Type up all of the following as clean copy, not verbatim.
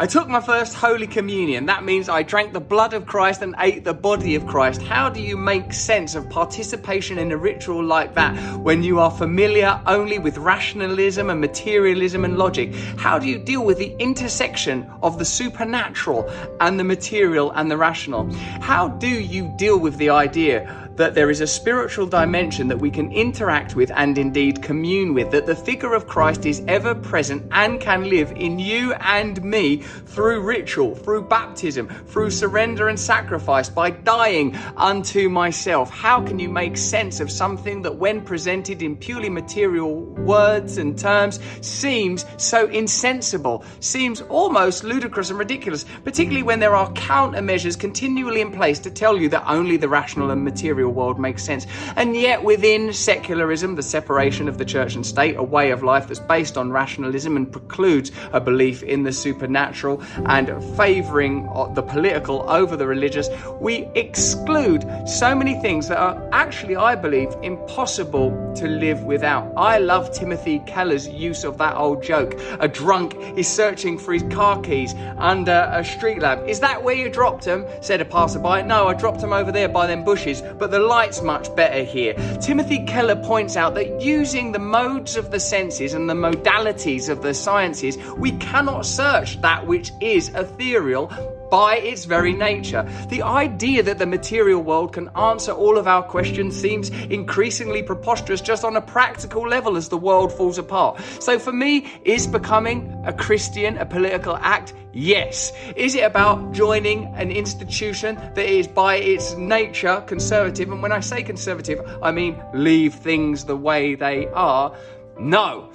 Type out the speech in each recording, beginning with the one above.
I took my first Holy Communion. That means I drank the blood of Christ and ate the body of Christ. How do you make sense of participation in a ritual like that when you are familiar only with rationalism and materialism and logic? How do you deal with the intersection of the supernatural and the material and the rational? How do you deal with the idea that there is a spiritual dimension that we can interact with and indeed commune with, that the figure of Christ is ever present and can live in you and me through ritual, through baptism, through surrender and sacrifice, by dying unto myself? How can you make sense of something that, when presented in purely material words and terms, seems so insensible, seems almost ludicrous and ridiculous, particularly when there are countermeasures continually in place to tell you that only the rational and material world makes sense? And yet within secularism, the separation of the church and state, a way of life that's based on rationalism and precludes a belief in the supernatural and favouring the political over the religious, we exclude so many things that are actually, I believe, impossible to live without. I love Timothy Keller's use of that old joke. A drunk is searching for his car keys under a street lamp. "Is that where you dropped them?" said a passerby. "No, I dropped them over there by them bushes, but the light's much better here." Timothy Keller points out that using the modes of the senses and the modalities of the sciences, we cannot search that which is ethereal by its very nature. The idea that the material world can answer all of our questions seems increasingly preposterous just on a practical level as the world falls apart. So for me, is becoming a Christian a political act? Yes. Is it about joining an institution that is by its nature conservative? And when I say conservative, I mean leave things the way they are? No.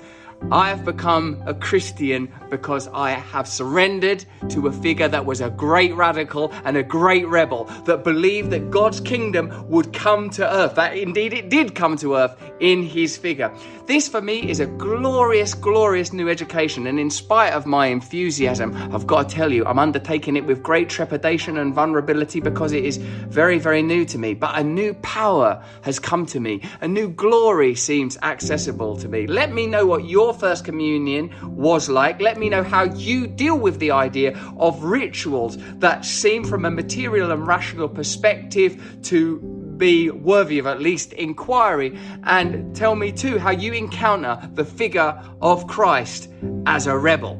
I have become a Christian because I have surrendered to a figure that was a great radical and a great rebel, that believed that God's kingdom would come to earth, that indeed it did come to earth in his figure. This for me is a glorious, glorious new education, and in spite of my enthusiasm, I've got to tell you, I'm undertaking it with great trepidation and vulnerability because it is very, very new to me. But a new power has come to me. A new glory seems accessible to me. Let me know what your first communion was like. Let me know how you deal with the idea of rituals that seem from a material and rational perspective to be worthy of at least inquiry. And tell me too how you encounter the figure of Christ as a rebel.